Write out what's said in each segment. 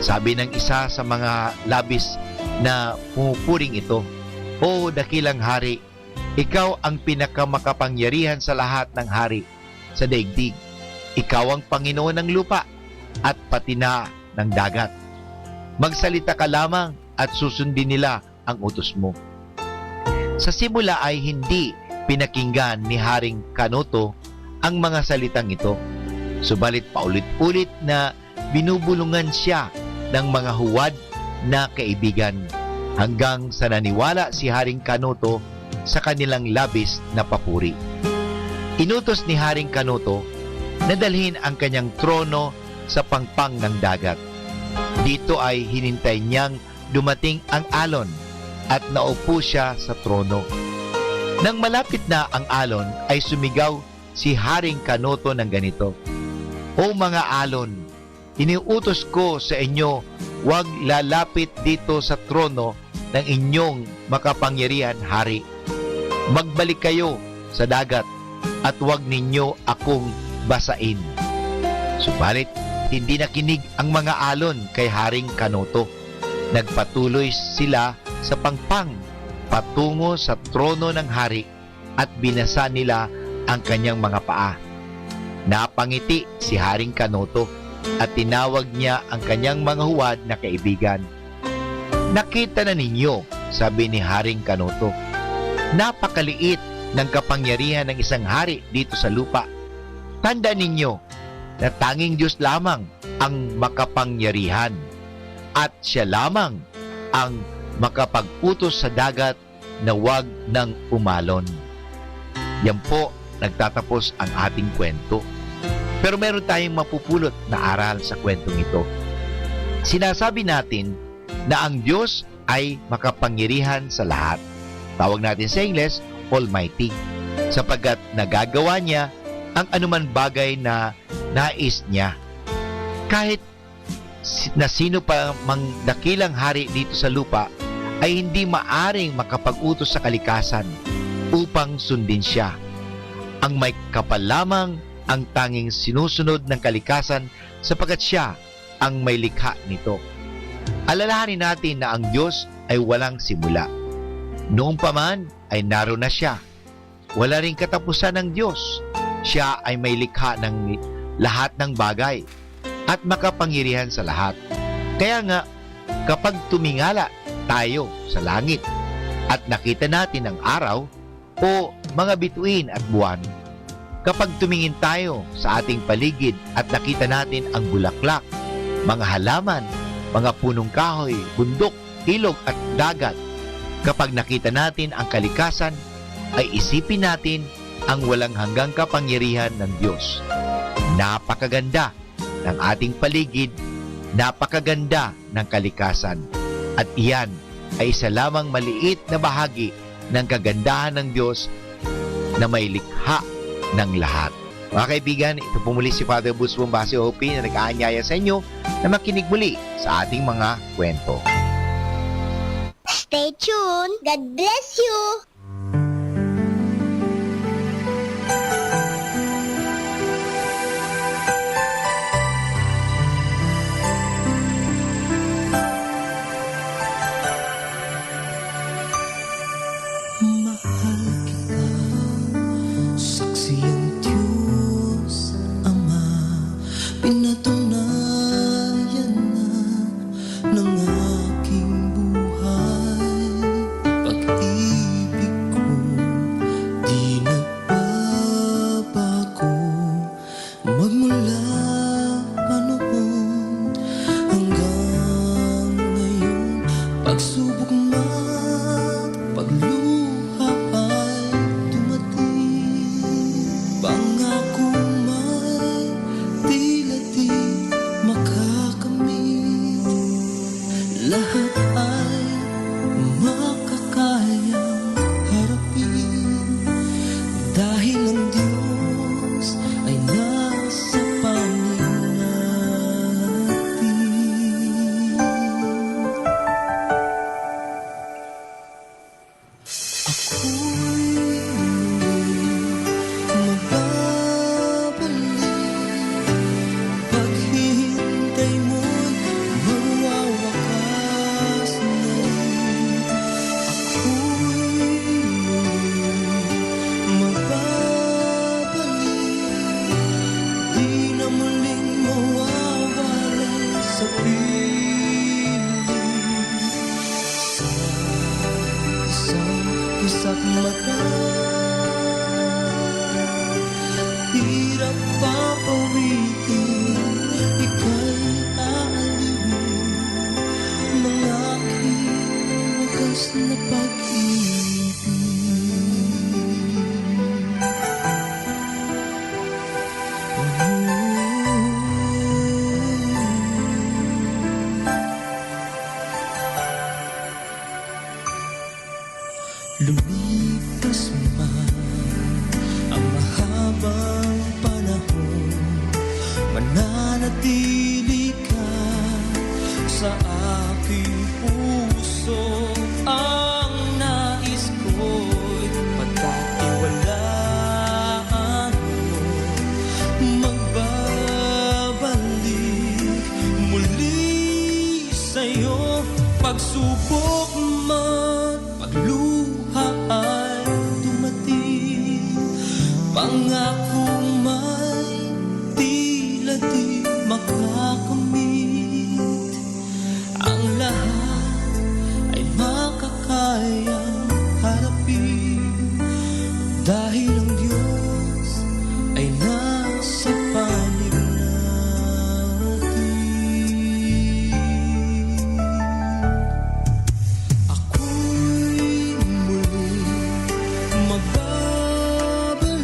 Sabi ng isa sa mga labis na pumupuring ito, "O dakilang hari, ikaw ang pinakamakapangyarihan sa lahat ng hari sa daigdig. Ikaw ang Panginoon ng lupa at pati na ng dagat. Magsalita ka lamang at susundin nila ang utos mo." Sa simula ay hindi pinakinggan ni Haring Kanoto ang mga salitang ito. Subalit paulit-ulit na binubulungan siya ng mga huwad na kaibigan hanggang sa naniwala si Haring Kanoto sa kanilang labis na papuri. Inutos ni Haring Kanoto na dalhin ang kanyang trono sa pangpang ng dagat. Dito ay hinintay niyang dumating ang alon at naupo siya sa trono. Nang malapit na ang alon ay sumigaw si Haring Kanoto ng ganito, "O mga alon, iniutos ko sa inyo, huwag lalapit dito sa trono ng inyong makapangyarihan hari. Magbalik kayo sa dagat at huwag ninyo akong basain." Subalit, hindi nakinig ang mga alon kay Haring Kanoto. Nagpatuloy sila sa pangpang patungo sa trono ng hari at binasa nila ang kanyang mga paa. Napangiti si Haring Kanoto at tinawag niya ang kanyang mga huwad na kaibigan. "Nakita na ninyo," sabi ni Haring Kanoto, "napakaliit ng kapangyarihan ng isang hari dito sa lupa. Tandaan ninyo na tanging Diyos lamang ang makapangyarihan at siya lamang ang makapag-utos sa dagat na wag ng umalon." Yan po nagtatapos ang ating kwento. Pero meron tayong mapupulot na aral sa kwentong ito. Sinasabi natin na ang Diyos ay makapangyarihan sa lahat. Tawag natin sa Ingles, Almighty, sapagkat nagagawa niya ang anuman bagay na nais niya. Kahit na sino pa mang dakilang hari dito sa lupa ay hindi maaring makapag-utos sa kalikasan upang sundin siya. Ang may kapal lamang ang tanging sinusunod ng kalikasan sapagkat siya ang may likha nito. Alalahanin natin na ang Diyos ay walang simula. Noong pa man ay naroon na siya. Wala ring katapusan ng Diyos. Siya ay may likha ng lahat ng bagay at makapangyarihan sa lahat. Kaya nga, kapag tumingala tayo sa langit at nakita natin ang araw o mga bituin at buwan, kapag tumingin tayo sa ating paligid at nakita natin ang bulaklak, mga halaman, mga punong kahoy, bundok, ilog at dagat, kapag nakita natin ang kalikasan, ay isipin natin ang walang hanggang kapangyarihan ng Diyos. Napakaganda ng ating paligid, napakaganda ng kalikasan, at iyan ay isa lamang maliit na bahagi ng kagandahan ng Diyos na may likha ng lahat. Mga kaibigan, ito po muli si Father Bus Bombasi OP na nag-aanyaya sa inyo na makinig muli sa ating mga kwento. Stay tuned. God bless you. Mahal kita, saksi ang Diyos Ama, pinatunayan na ng aking buhay. Pag-ibig ko di nagbabago, magmula pa noon hanggang ngayon. Pagsubok man, pagluha ay dumating, pangako may tila di makakamit. Lahat ay makakayang harapin dahil ang Diyos ay nasa panig natin. sa piling. Sa isang kisap mata, hirap papawiin, ika'y aalawin ng aking wagas na pag-ibig. Lumipas man ang mahabang panahon, mananatili ka sa aking puso. Ang nais ko'y pagkatiwalaan mo, magbabalik muli sa'yo. Pagsubok man, pagluha ay dumating, pangako may tila di makakamit. Ang lahat ay makakayang harapin, dahil ang Diyos ay nasa panig natin. Ako'y muling magbabalik,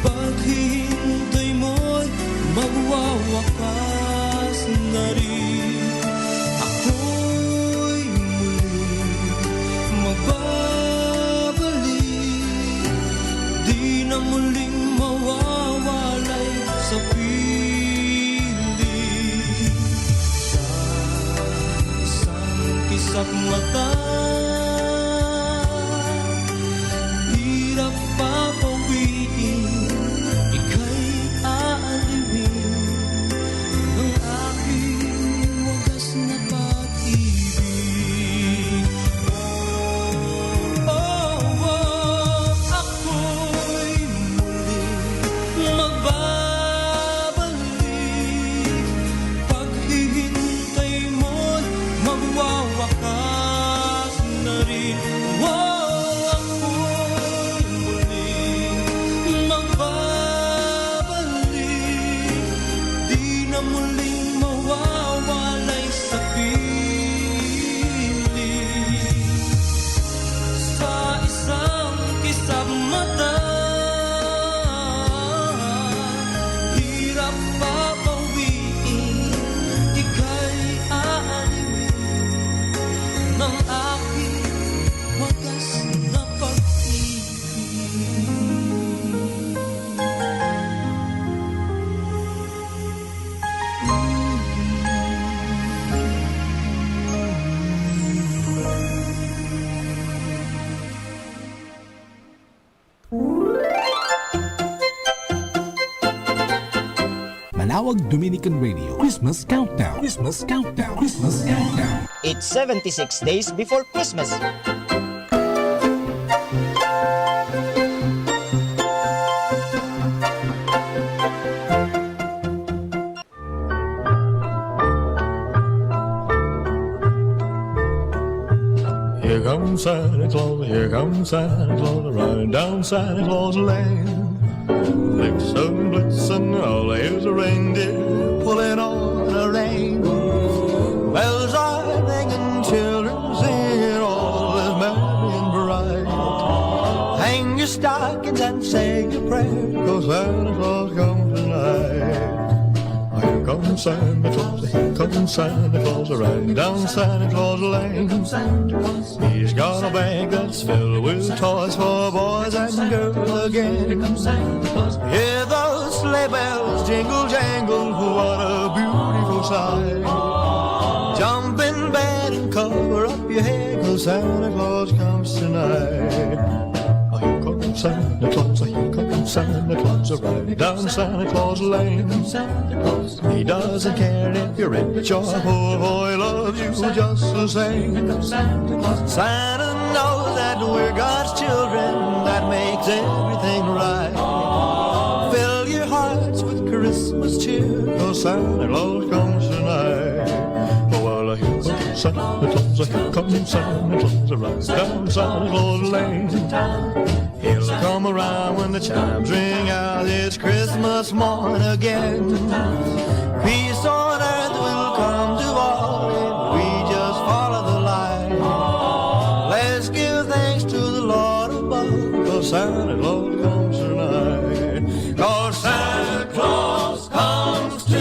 paghihintay mo'y magwawakas na rin. Ako'y muling magbabalik, di na muling mawawalay sa piling. Sa isang kisap mata, hirap papawiin, ika'y aalawin ng aking wagas na pag-ibig. Ako'y muling magbabalik, paghihintay mo'y magwawakas na rin. Ako'y muling magbabalik, di na muling mawawalay sa piling. Sa isang kisap mata, hirap papawiin, ika'y aalawin ng aking wagas na pag-ibig. Manaoag Dominican Radio Christmas Countdown. Christmas Countdown. Christmas Countdown. It's 76 days before Christmas. Here comes Santa Claus, here comes Santa Claus, riding down Santa Claus Lane. Blitzen, blitzen, all here's a reindeer pulling on a rein. Bells are ringing, children singing, all is merry and bright. Hang your stockings and say your prayer, 'cause Santa Claus comes tonight. Here comes Santa Claus, here comes Santa Claus, riding down Santa Claus Lane. He's got a bag that's filled with toys for boys and girls again. Hear those sleigh bells jingle jangle, what a beautiful sight. Jump in bed and cover up your head, 'cause Santa Claus comes tonight. Here comes Santa Claus, here comes Santa Claus, riding down Santa Claus Lane. He doesn't care if you're rich or poor, he loves you just the same. Santa knows that we're God's children, that makes everything right. Fill your hearts with Christmas Christmas cheer, 'cause Santa Claus comes tonight. Oh, well, here comes Santa Claus, here comes Santa Claus, right down Santa Claus Lane. He'll come around when the chimes ring out, it's Christmas morn again. Peace on earth will come to all if we just follow the line. Let's give thanks to the Lord above, 'cause Santa Claus comes tonight. 'Cause Santa Claus comes tonight.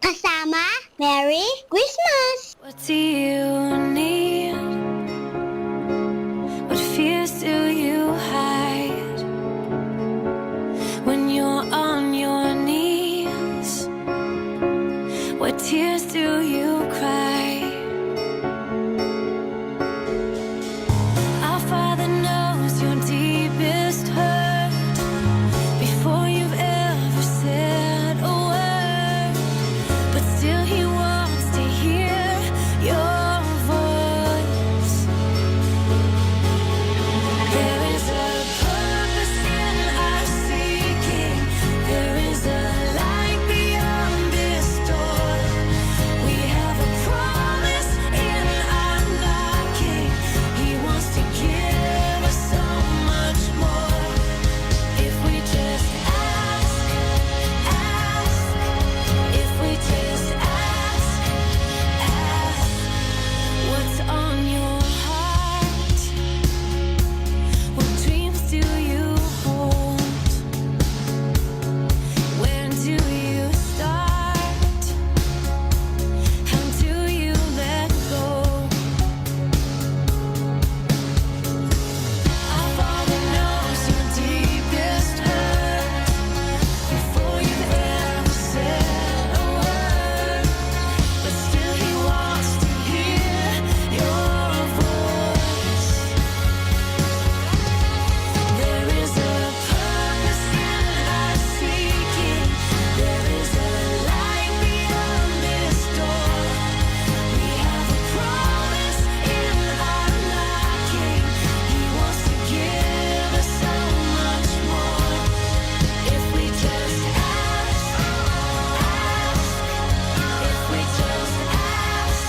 Kasama, Merry Christmas! What do you need? What fears do you hide when you're on your knees? What tears do you cry? Our Father knows your deepest hurt before you've ever said a word, but still He wants to hear your voice. There is a purpose in our seeking. There is a light beyond this door. We have a promise in our knocking. He wants to give us so much more. If we just ask, if we just ask, what's on your heart? What dreams do you hold? Where do you start? How do you let go? Our Father knows your deepest hurt before you've ever said a word, but still He wants to hear your voice. There is a purpose in our seeking. There is a light beyond this door. We have a promise in our knocking. He wants to give us so much more. If we just ask, if we just ask,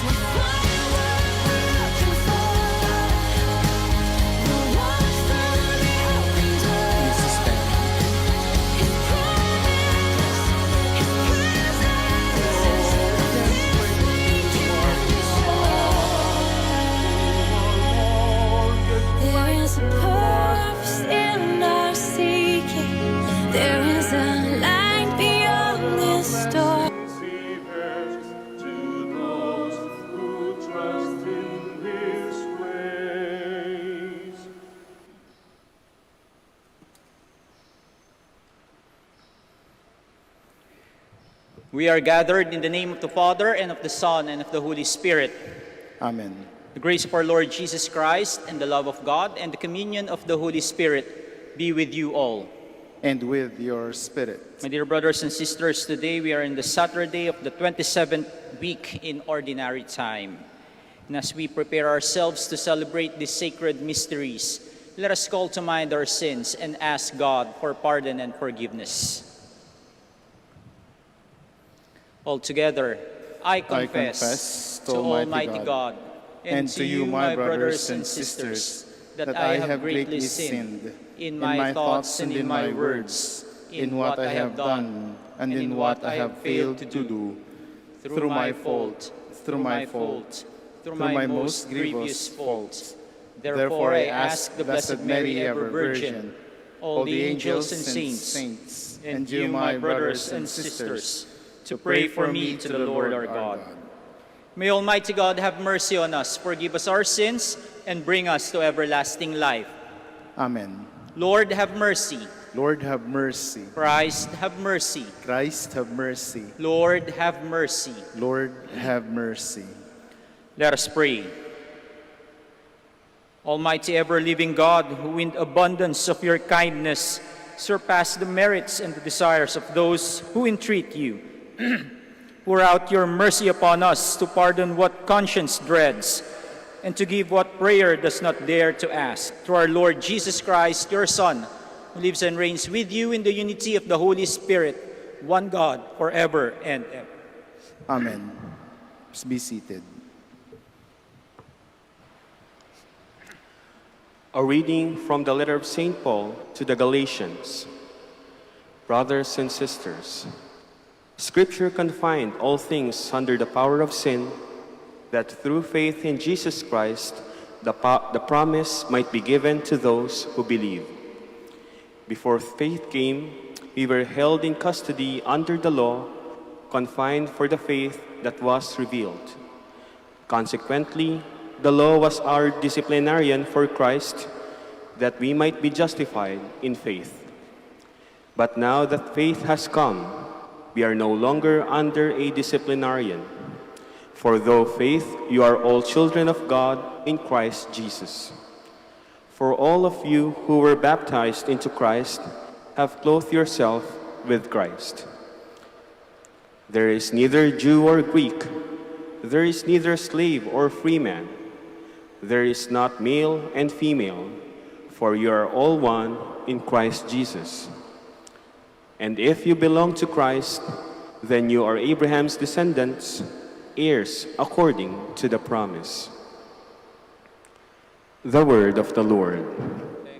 we'll find what we're looking for. The one from the open door. His promise, His presence, we can be sure. There is a purpose in our seeking. There is a light beyond this door. To those who trust in His grace. We are gathered in the name of the Father, and of the Son, and of the Holy Spirit. Amen. The grace of our Lord Jesus Christ, and the love of God, and the communion of the Holy Spirit be with you all. And with your spirit. My dear brothers and sisters, today we are in the Saturday of the 27th week in Ordinary Time. And as we prepare ourselves to celebrate these sacred mysteries, let us call to mind our sins and ask God for pardon and forgiveness. Altogether, I confess to Almighty God and to you, my brothers and sisters, that I have greatly sinned in my thoughts and in my words, in what I have done and in what I have failed to do, through my fault, through my most grievous fault. Therefore I ask the Blessed Mary, ever Virgin, all the angels and saints, and you, my brothers and sisters, to pray for me to the Lord our God. May Almighty God have mercy on us, forgive us our sins, and bring us to everlasting life. Amen. Lord, have mercy. Lord, have mercy. Christ, have mercy. Christ, have mercy. Lord, have mercy. Lord, have mercy. Let us pray. Almighty ever-living God, who in the abundance of your kindness surpass the merits and the desires of those who entreat you, Pour out your mercy upon us to pardon what conscience dreads and to give what prayer does not dare to ask. Through our Lord Jesus Christ, your Son, who lives and reigns with you in the unity of the Holy Spirit, one God, forever and ever. Amen. Please be seated. A reading from the letter of St. Paul to the Galatians. Brothers and sisters, Scripture confined all things under the power of sin, that through faith in Jesus Christ, the promise might be given to those who believe. Before faith came, we were held in custody under the law, confined for the faith that was revealed. Consequently, the law was our disciplinarian for Christ, that we might be justified in faith. But now that faith has come, we are no longer under a disciplinarian. For though faith, you are all children of God in Christ Jesus. For all of you who were baptized into Christ have clothed yourself with Christ. There is neither Jew or Greek, there is neither slave or free man, there is not male and female, for you are all one in Christ Jesus. And if you belong to Christ, then you are Abraham's descendants, heirs according to the promise. The word of the Lord.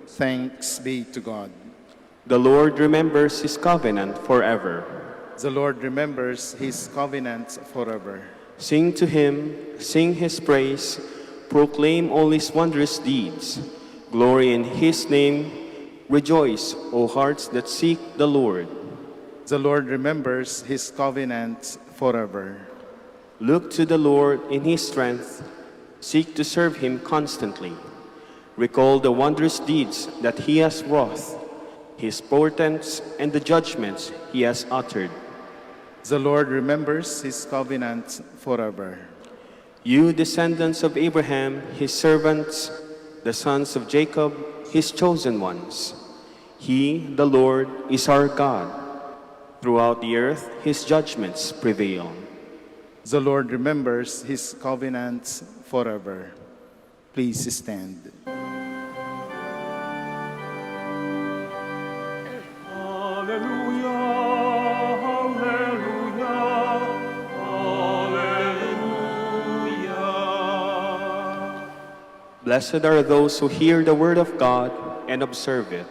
Thanks be to God. The Lord remembers his covenant forever. The Lord remembers his covenant forever. Sing to him, sing his praise, proclaim all his wondrous deeds. Glory in his name, rejoice, O hearts that seek the Lord. The Lord remembers his covenant forever. Look to the Lord in his strength, seek to serve him constantly. Recall the wondrous deeds that he has wrought, his portents and the judgments he has uttered. The Lord remembers his covenant forever. You descendants of Abraham, his servants, the sons of Jacob, his chosen ones. He, the Lord, is our God. Throughout the earth, his judgments prevail. The Lord remembers his covenant forever. Please stand. Blessed are those who hear the word of God and observe it.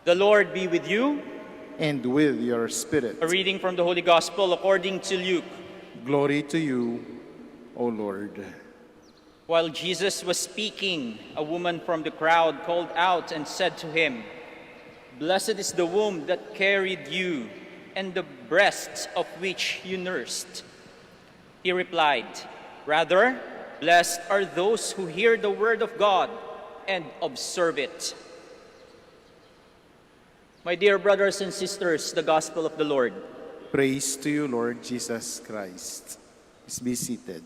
The Lord be with you. And with your spirit. A reading from the Holy Gospel according to Luke. Glory to you, O Lord. While Jesus was speaking, a woman from the crowd called out and said to him, "Blessed is the womb that carried you, and the breasts of which you nursed." He replied, "Rather, blessed are those who hear the word of God and observe it." My dear brothers and sisters, the Gospel of the Lord. Praise to you, Lord Jesus Christ. Please be seated.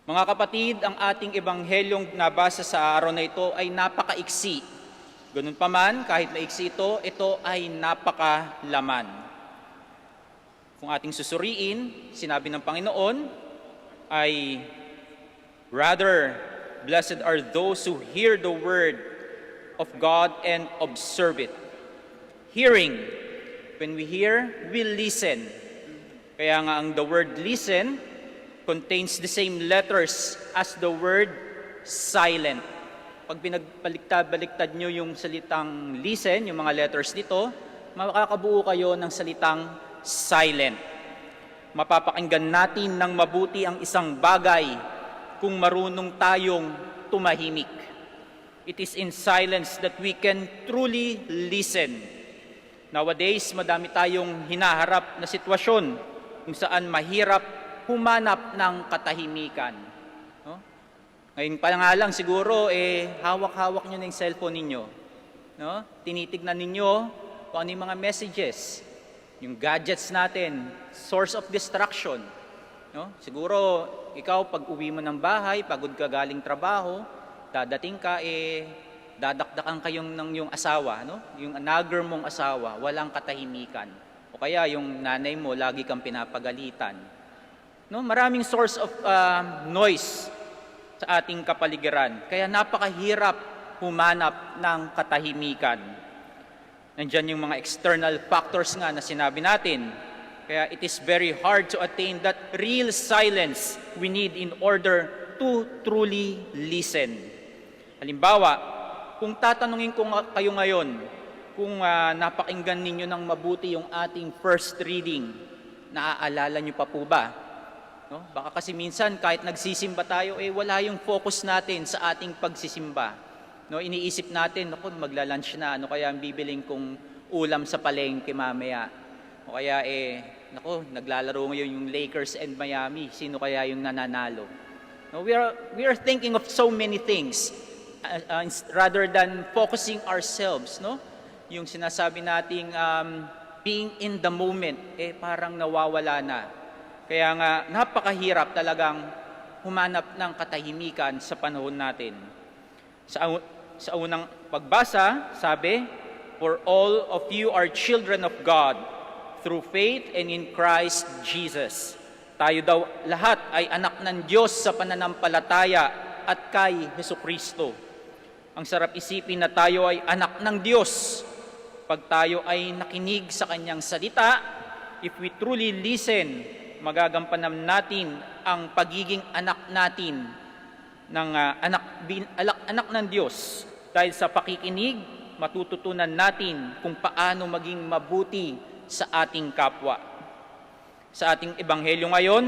Mga kapatid, ang ating ebanghelyong nabasa sa araw na ito ay napakaiksi. Ganun pa man, kahit maiksi ito ay napakalaman. Kung ating susuriin, sinabi ng Panginoon ay, "Rather, blessed are those who hear the word of God and observe it." Hearing, when we hear, we listen. Kaya nga ang the word listen contains the same letters as the word silent. Pag pinagpaliktad-baliktad nyo yung salitang listen, yung mga letters nito, makakabuo kayo ng salitang silent. Mapapakinggan natin ng mabuti ang isang bagay kung marunong tayong tumahimik. It is in silence that we can truly listen. Nowadays, madami tayong hinaharap na sitwasyon kung saan mahirap humanap ng katahimikan. No? Ngayon pa nga lang siguro, hawak-hawak nyo na yung cellphone ninyo. No? Tinitignan ninyo kung ano yung mga messages, yung gadgets natin, source of distraction. No? Siguro, ikaw pag uwi mo ng bahay, pagod ka galing trabaho, dadating ka, dadakdakan kayong ng yung asawa, no? Yung nagger mong asawa, walang katahimikan. O kaya yung nanay mo, lagi kang pinapagalitan. No? Maraming source of noise sa ating kapaligiran. Kaya napakahirap humanap ng katahimikan. Nandyan yung mga external factors nga na sinabi natin. Kaya it is very hard to attain that real silence we need in order to truly listen. Halimbawa, kung tatanungin ko kayo ngayon, kung napakinggan ninyo ng mabuti yung ating first reading, naaalala nyo pa po ba? No? Baka kasi minsan kahit nagsisimba tayo, wala yung focus natin sa ating pagsisimba. No, iniisip natin, naku, magla-lunch na, ano kaya ang bibiling kong ulam sa palengke mamaya? O kaya naku, naglalaro ngayon yung Lakers and Miami, sino kaya yung nananalo? No, we are thinking of so many things rather than focusing ourselves, no? Yung sinasabi nating being in the moment, parang nawawala na. Kaya nga, napakahirap talagang humanap ng katahimikan sa panahon natin. Sa unang pagbasa, sabi, "For all of you are children of God, through faith and in Christ Jesus." Tayo daw lahat ay anak ng Diyos sa pananampalataya at kay Hesukristo. Ang sarap isipin na tayo ay anak ng Diyos. Pag tayo ay nakinig sa Kanyang salita, if we truly listen, magagampanan natin ang pagiging anak natin ng anak ng Diyos. Dahil sa pakikinig, matututunan natin kung paano maging mabuti sa ating kapwa. Sa ating ebanghelyo ngayon,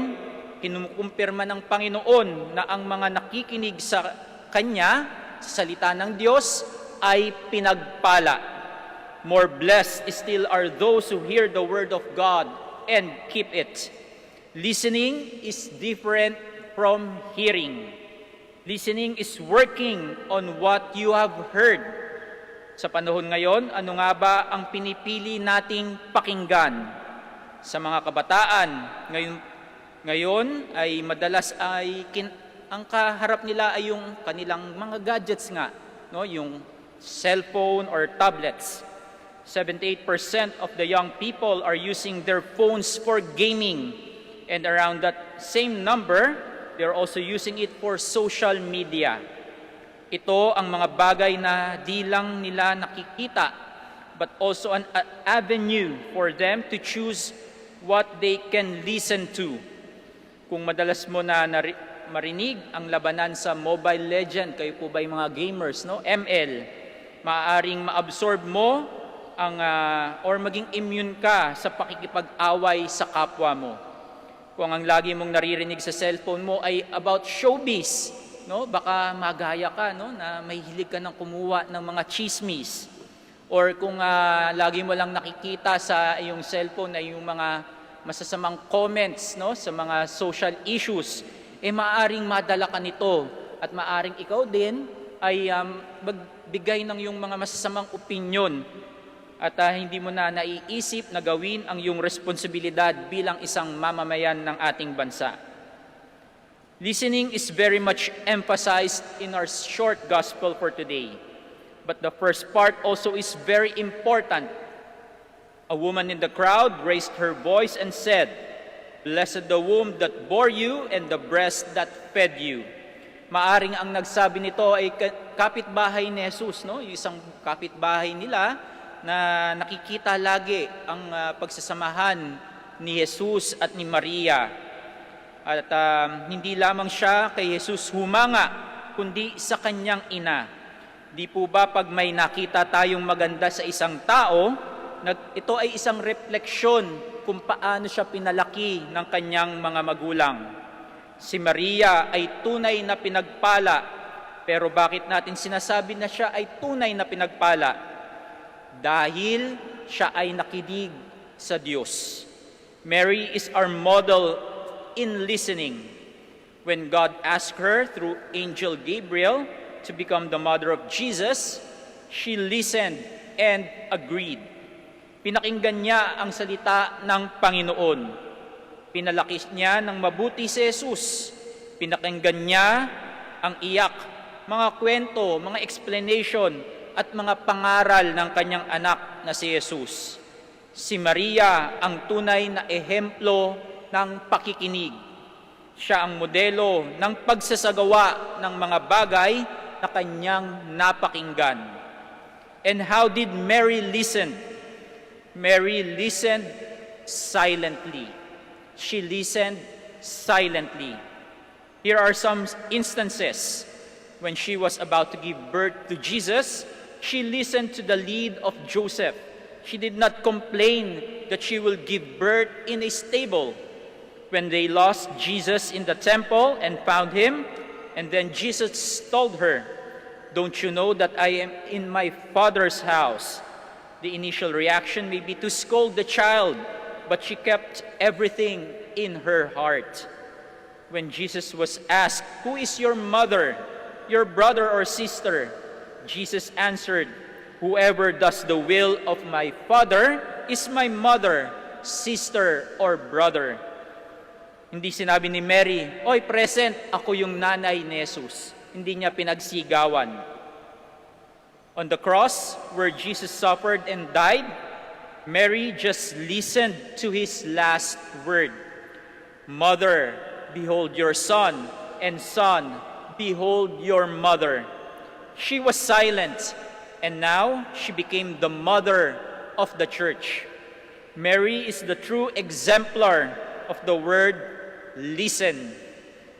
kinukumpirma ng Panginoon na ang mga nakikinig sa Kanya, sa salita ng Diyos, ay pinagpala. More blessed still are those who hear the word of God and keep it. Listening is different from hearing. Listening is working on what you have heard. Sa panahon ngayon, ano nga ba ang pinipili nating pakinggan? Sa mga kabataan, ngayon ay madalas ang kaharap nila ay yung kanilang mga gadgets nga, no? Yung cellphone or tablets. 78% of the young people are using their phones for gaming, and around that same number, they're also using it for social media. Ito ang mga bagay na di lang nila nakikita, but also an avenue for them to choose what they can listen to. Kung madalas mo na marinig ang labanan sa Mobile Legend, kayo po ba yung mga gamers, no? ML, maaaring ma-absorb mo or maging immune ka sa pakikipag-away sa kapwa mo. Kung ang lagi mong naririnig sa cellphone mo ay about showbiz, no? Baka magaya ka, no? Na may hilig ka ng kumuha ng mga chismis. Or kung lagi mo lang nakikita sa iyong cellphone ay yung mga masasamang comments, no? Sa mga social issues, maaring madala ka nito at maaring ikaw din ay magbigay ng yung mga masasamang opinyon at hindi mo na naiisip na gawin ang iyong responsibilidad bilang isang mamamayan ng ating bansa. Listening is very much emphasized in our short gospel for today. But the first part also is very important. A woman in the crowd raised her voice and said, "Blessed the womb that bore you and the breast that fed you." Maaring ang nagsabi nito ay kapitbahay ni Jesus, no? Yung isang kapitbahay nila na nakikita lagi ang pagsasamahan ni Jesus at ni Maria. At hindi lamang siya kay Jesus humanga, kundi sa kanyang ina. Di po ba pag may nakita tayong maganda sa isang tao, ito ay isang refleksyon kung paano siya pinalaki ng kanyang mga magulang. Si Maria ay tunay na pinagpala, pero bakit natin sinasabi na siya ay tunay na pinagpala? Dahil siya ay nakinig sa Diyos. Mary is our model in listening. When God asked her through Angel Gabriel to become the mother of Jesus, she listened and agreed. Pinakinggan niya ang salita ng Panginoon. Pinalaki niya ng mabuti si Jesus. Pinakinggan niya ang iyak, mga kwento, mga explanation, at mga pangaral ng kanyang anak na si Jesus. Si Maria ang tunay na ehemplo ng pakikinig. Siya ang modelo ng pagsasagawa ng mga bagay na kanyang napakinggan. And how did Mary listen? Mary listened silently. She listened silently. Here are some instances. When she was about to give birth to Jesus, she listened to the lead of Joseph. She did not complain that she will give birth in a stable. When they lost Jesus in the temple and found him, and then Jesus told her, "Don't you know that I am in my Father's house?" The initial reaction may be to scold the child, but she kept everything in her heart. When Jesus was asked, "Who is your mother, your brother or sister?" Jesus answered, "Whoever does the will of my Father is my mother, sister, or brother." Hindi sinabi ni Mary, "Oy, present, ako yung nanay ni Jesus." Hindi niya pinagsigawan. On the cross, where Jesus suffered and died, Mary just listened to his last word. "Mother, behold your son, and son, behold your mother." She was silent, and now she became the mother of the church. Mary is the true exemplar of the word listen,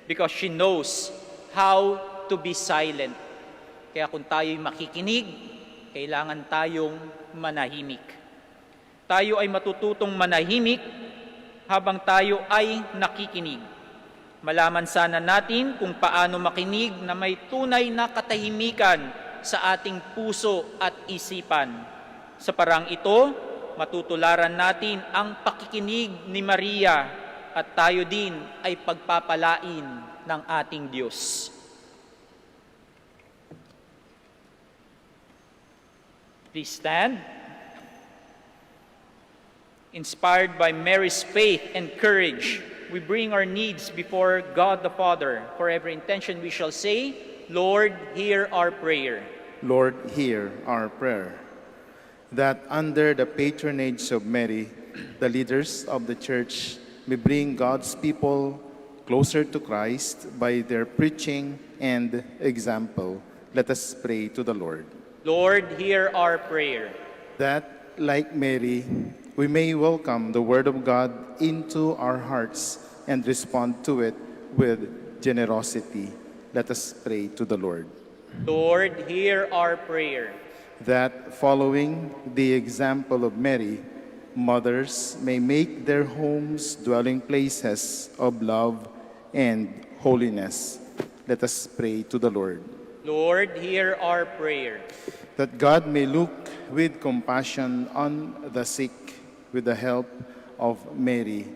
because she knows how to be silent. Kaya kung tayo'y makikinig, kailangan tayong manahimik. Tayo ay matututong manahimik habang tayo ay nakikinig. Malaman sana natin kung paano makinig na may tunay na katahimikan sa ating puso at isipan. Sa parang ito, matutularan natin ang pakikinig ni Maria at tayo din ay pagpapalain ng ating Diyos. Please stand. Inspired by Mary's faith and courage, we bring our needs before God the Father. For every intention we shall say, "Lord, hear our prayer." Lord, hear our prayer. That under the patronage of Mary, the leaders of the Church may bring God's people closer to Christ by their preaching and example. Let us pray to the Lord. Lord, hear our prayer. That, like Mary, we may welcome the Word of God into our hearts and respond to it with generosity. Let us pray to the Lord. Lord, hear our prayer. That, following the example of Mary, mothers may make their homes dwelling places of love and holiness. Let us pray to the Lord. Lord, hear our prayer. That God may look with compassion on the sick with the help of Mary.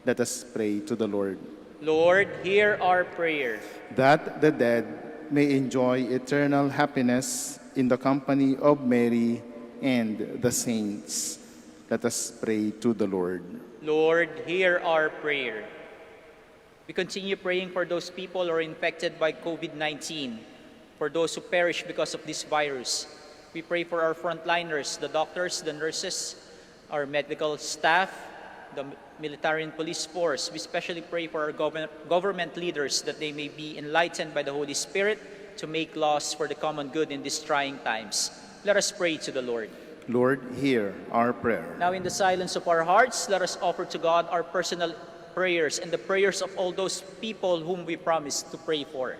Let us pray to the Lord. Lord, hear our prayer. That the dead may enjoy eternal happiness in the company of Mary and the saints. Let us pray to the Lord. Lord, hear our prayer. We continue praying for those people who are infected by COVID-19, for those who perish because of this virus. We pray for our frontliners, the doctors, the nurses, our medical staff, the military and police force. We especially pray for our government leaders that they may be enlightened by the Holy Spirit to make laws for the common good in these trying times. Let us pray to the Lord. Lord, hear our prayer. Now in the silence of our hearts, let us offer to God our personal prayers and the prayers of all those people whom we promised to pray for.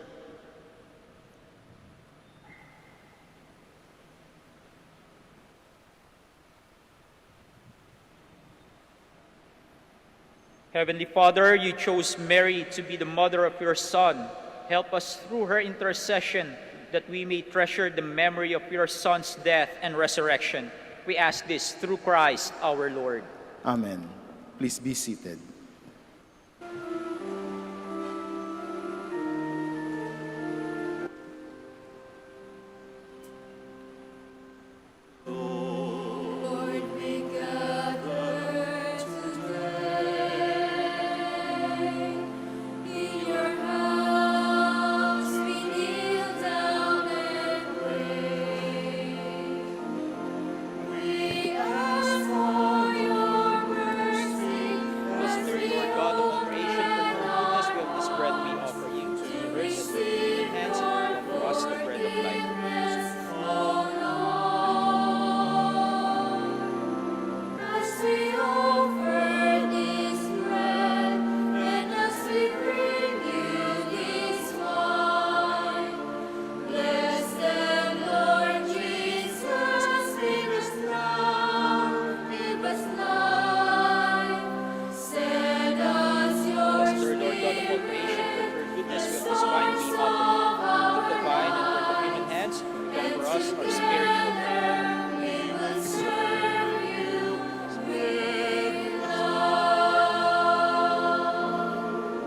Heavenly Father, you chose Mary to be the mother of your Son. Help us through her intercession that we may treasure the memory of your Son's death and resurrection. We ask this through Christ our Lord. Amen. Please be seated. Lord, we gather today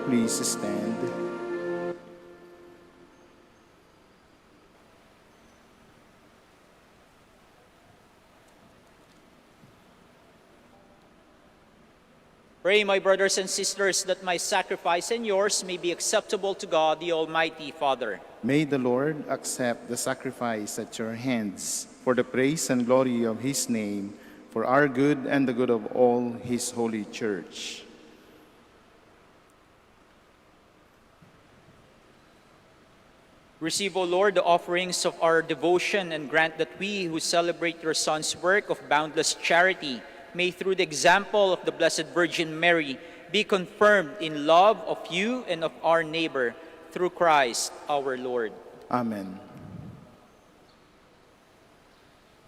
Please stand. Pray, my brothers and sisters, that my sacrifice and yours may be acceptable to God, the Almighty Father. May the Lord accept the sacrifice at your hands for the praise and glory of his name, for our good and the good of all his holy church. Receive, O Lord, the offerings of our devotion, and grant that we who celebrate your Son's work of boundless charity may, through the example of the Blessed Virgin Mary, be confirmed in love of you and of our neighbor, through Christ our Lord. Amen.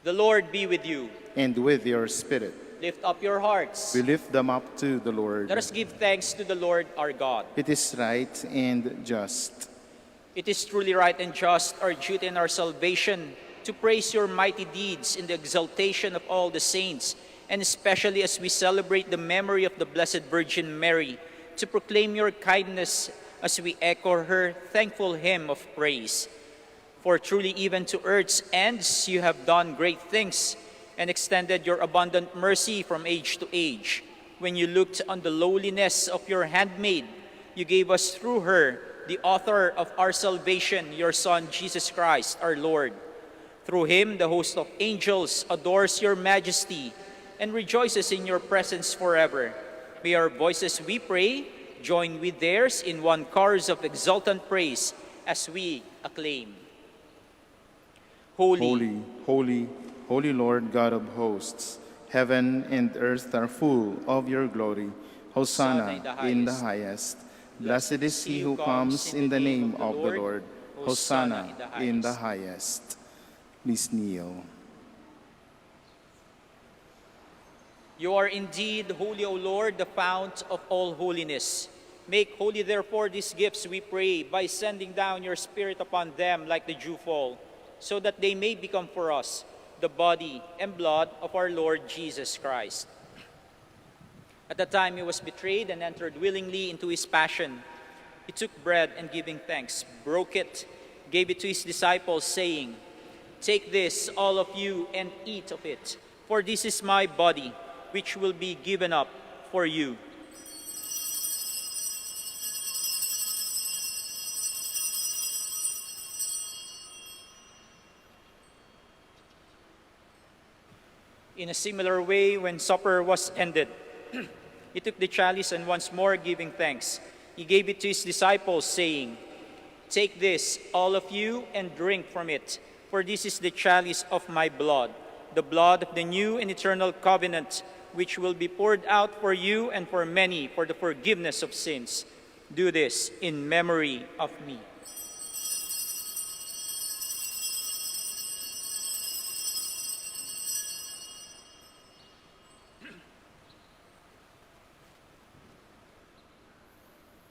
The Lord be with you. And with your spirit, Lift up your hearts. we lift them up to the Lord. Let us give thanks to the Lord our God. It is right and just. It is truly right and just, our duty and our salvation, to praise your mighty deeds in the exaltation of all the saints, and especially as we celebrate the memory of the Blessed Virgin Mary, to proclaim your kindness as we echo her thankful hymn of praise. For truly even to earth's ends you have done great things, and extended your abundant mercy from age to age. When you looked on the lowliness of your handmaid, you gave us through her, the author of our salvation, your Son, Jesus Christ, our Lord. Through him, the host of angels adores your majesty and rejoices in your presence forever. May our voices, we pray, join with theirs in one chorus of exultant praise as we acclaim. Holy, Holy, holy, holy Lord God of hosts, heaven and earth are full of your glory. Hosanna in the highest. Blessed is he who comes in the name of the Lord. Hosanna in the highest. Please kneel. You are indeed holy, O Lord, the fount of all holiness. Make holy, therefore, these gifts, we pray, by sending down your Spirit upon them like the dewfall, so that they may become for us the body and blood of our Lord Jesus Christ. At the time he was betrayed and entered willingly into his passion, he took bread and, giving thanks, broke it, gave it to his disciples, saying, "Take this, all of you, and eat of it, for this is my body, which will be given up for you." In a similar way, when supper was ended, he took the chalice and, once more giving thanks, he gave it to his disciples, saying, "Take this, all of you, and drink from it, for this is the chalice of my blood, the blood of the new and eternal covenant, which will be poured out for you and for many for the forgiveness of sins. Do this in memory of me."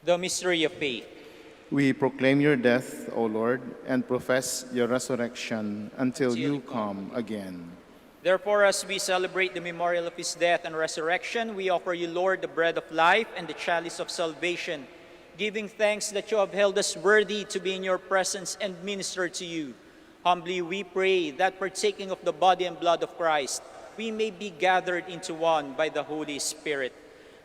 The mystery of faith. We proclaim your death, O Lord, and profess your resurrection until you come again. Therefore, as we celebrate the memorial of his death and resurrection, we offer you, Lord, the bread of life and the chalice of salvation, giving thanks that you have held us worthy to be in your presence and minister to you. Humbly we pray that, partaking of the body and blood of Christ, we may be gathered into one by the Holy Spirit.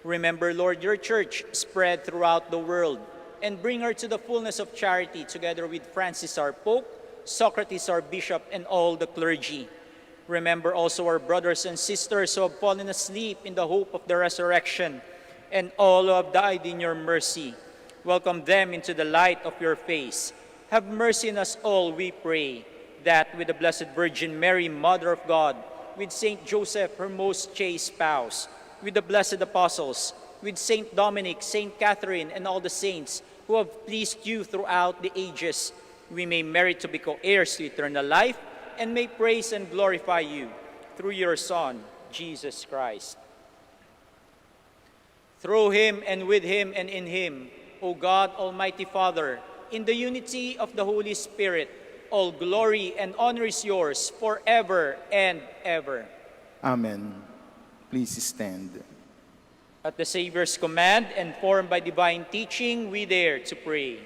Remember, Lord, your church spread throughout the world, and bring her to the fullness of charity, together with Francis our Pope, Socrates our Bishop, and all the clergy. Remember also our brothers and sisters who have fallen asleep in the hope of the resurrection, and all who have died in your mercy. Welcome them into the light of your face. Have mercy on us all, we pray, that with the Blessed Virgin Mary, Mother of God, with Saint Joseph, her most chaste spouse, with the blessed apostles, with Saint Dominic, Saint Catherine, and all the saints who have pleased you throughout the ages, we may merit to be co-heirs to eternal life, and may praise and glorify you through your Son, Jesus Christ. Through him, and with him, and in him, O God, Almighty Father, in the unity of the Holy Spirit, all glory and honor is yours forever and ever. Amen. Please stand. At the Savior's command and formed by divine teaching, we dare to pray.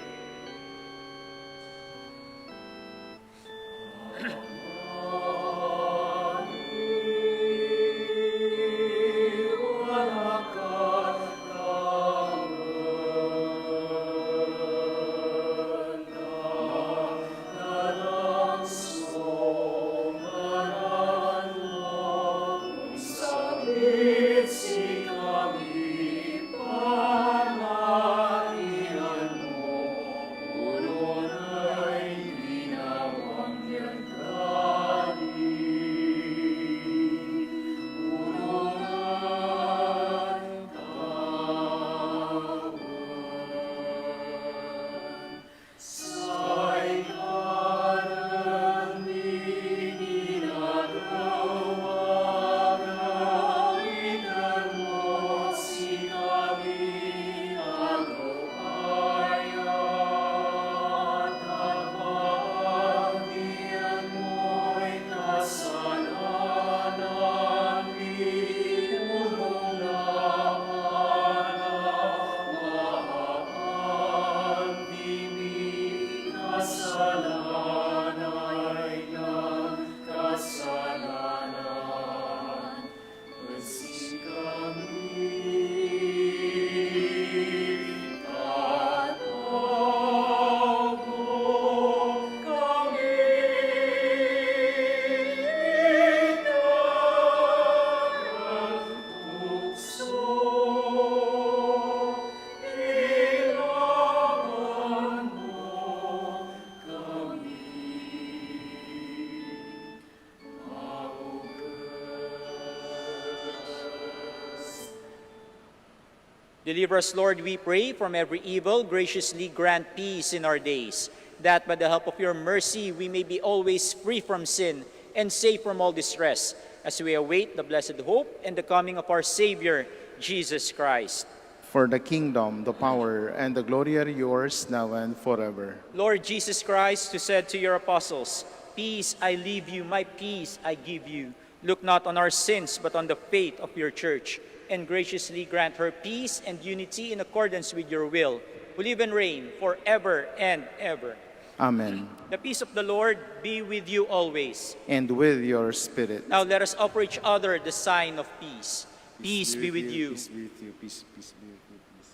Deliver us, Lord, we pray, from every evil. Graciously grant peace in our days, that by the help of your mercy we may be always free from sin and safe from all distress, as we await the blessed hope and the coming of our Savior, Jesus Christ. For the kingdom, the power, and the glory are yours now and forever. Lord Jesus Christ, who said to your apostles, "Peace I leave you, my peace I give you," look not on our sins, but on the faith of your church, and graciously grant her peace and unity in accordance with your will, who live and reign forever and ever. Amen. The peace of the Lord be with you always. And with your spirit. Now let us offer each other the sign of peace. Peace be with you. Peace be with you. Peace be with you. Peace.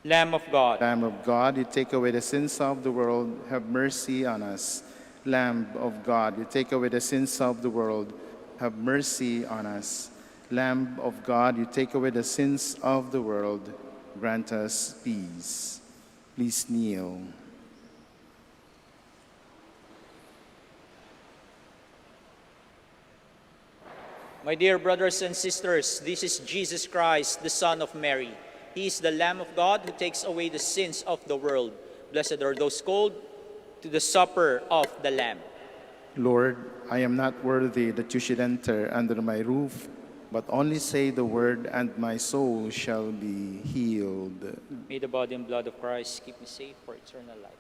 Lamb of God, Lamb of God, you take away the sins of the world, have mercy on us. Lamb of God, you take away the sins of the world, have mercy on us. Lamb of God, you take away the sins of the world, grant us peace. Please kneel. my dear brothers and sisters, this is Jesus Christ, the Son of Mary. He is the Lamb of God who takes away the sins of the world. Blessed are those called to the supper of the Lamb. Lord, I am not worthy that you should enter under my roof, but only say the word and my soul shall be healed. May the body and blood of Christ keep me safe for eternal life.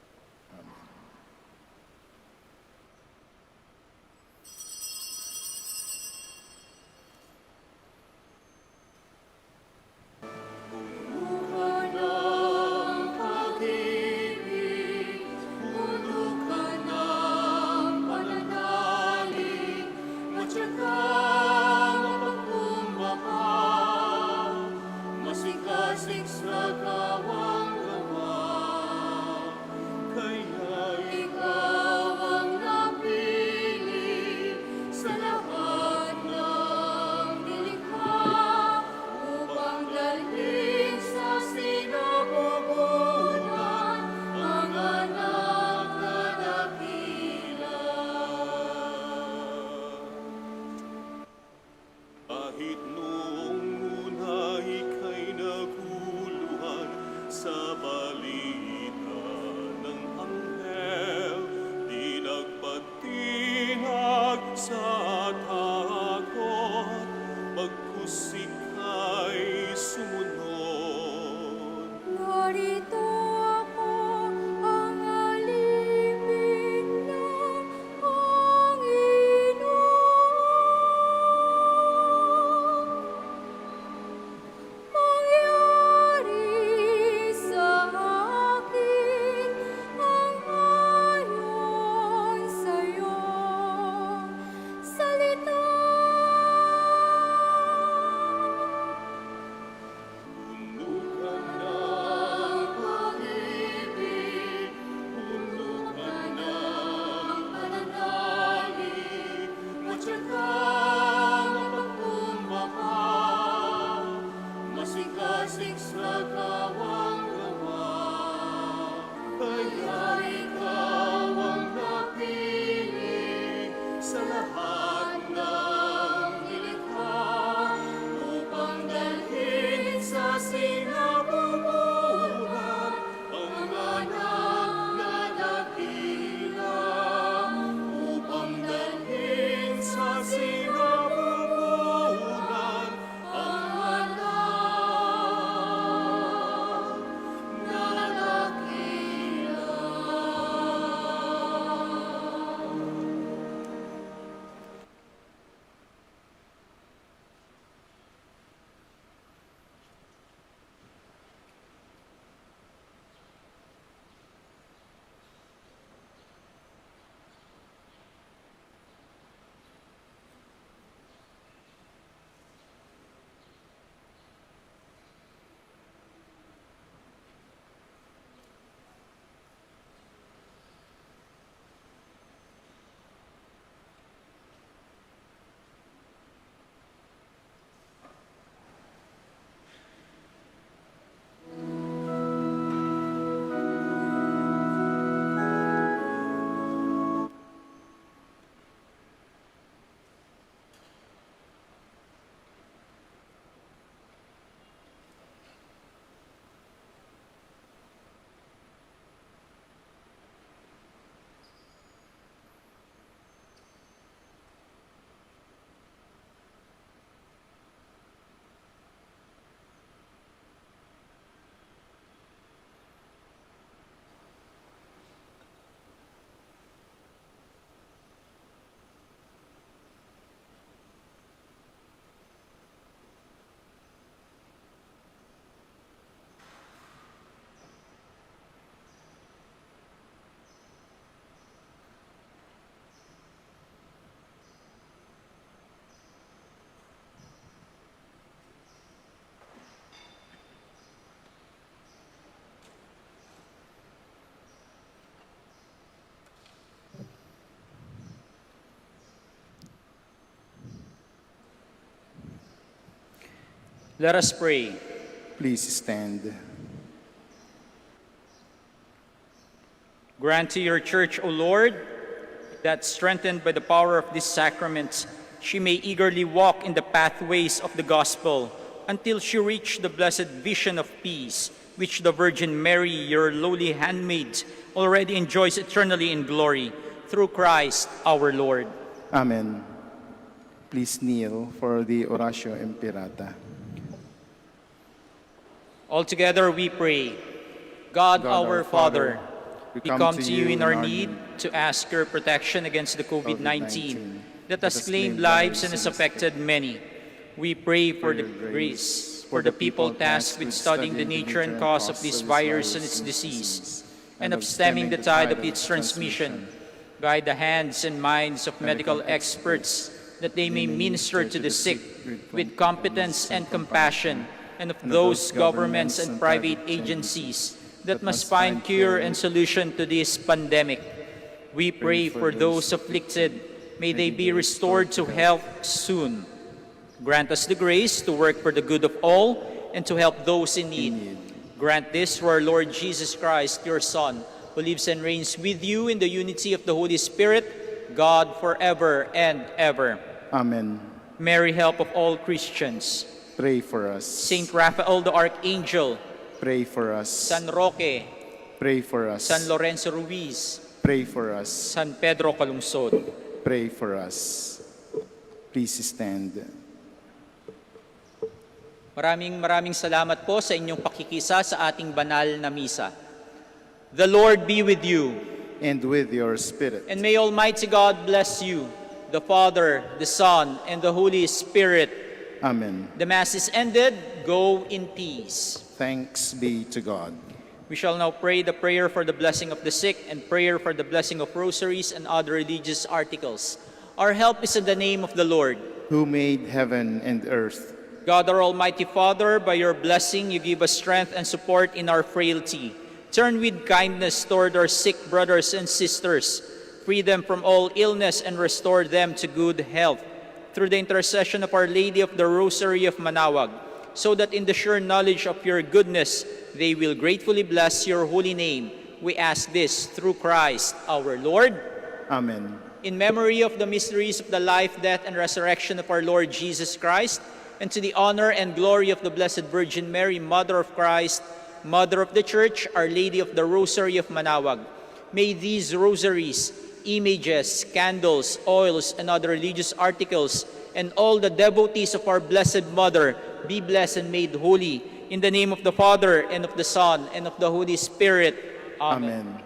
Let us pray. Please stand. Grant to your church, O Lord, that strengthened by the power of this sacrament, she may eagerly walk in the pathways of the gospel until she reach the blessed vision of peace, which the Virgin Mary, your lowly handmaid, already enjoys eternally in glory, through Christ our Lord. Amen. Please kneel for the Oratio Imperata. Altogether we pray. God our Father, we come to you in our need to ask your protection against the COVID-19 that has claimed lives and has affected many. We pray for the grace for the people tasked with studying the nature and cause of this virus and its disease, and of stemming the tide of its transmission. Guide the hands and minds of medical experts that they may minister to the sick with competence and compassion, and of those governments and private agencies that must find cure and solution to this pandemic. We pray for those afflicted. May they be restored to health soon. Grant us the grace to work for the good of all and to help those in need. Grant this through our Lord Jesus Christ, your Son, who lives and reigns with you in the unity of the Holy Spirit, God forever and ever. Amen. Mary, help of all Christians. Pray for us. Saint Raphael the Archangel. Pray for us. San Roque. Pray for us. San Lorenzo Ruiz. Pray for us. San Pedro Calungsod. Pray for us. Please stand. Maraming salamat po sa inyong pakikisa sa ating banal na misa. The Lord be with you. And with your spirit. And may Almighty God bless you, the Father, the Son, and the Holy Spirit. Amen. The Mass is ended. Go in peace. Thanks be to God. We shall now pray the prayer for the blessing of the sick and prayer for the blessing of rosaries and other religious articles. Our help is in the name of the Lord, who made heaven and earth. God, our Almighty Father, by your blessing you give us strength and support in our frailty. Turn with kindness toward our sick brothers and sisters. Free them from all illness and restore them to good health. Through the intercession of Our Lady of the Rosary of Manaoag, so that in the sure knowledge of your goodness they will gratefully bless your holy name. We ask this through Christ our Lord. Amen. In memory of the mysteries of the life, death, and resurrection of our Lord Jesus Christ, and to the honor and glory of the Blessed Virgin Mary, Mother of Christ, Mother of the Church, Our Lady of the Rosary of Manaoag, may these rosaries, images, candles, oils, and other religious articles, and all the devotees of our Blessed Mother be blessed and made holy. In the name of the Father, and of the Son, and of the Holy Spirit. Amen. Amen.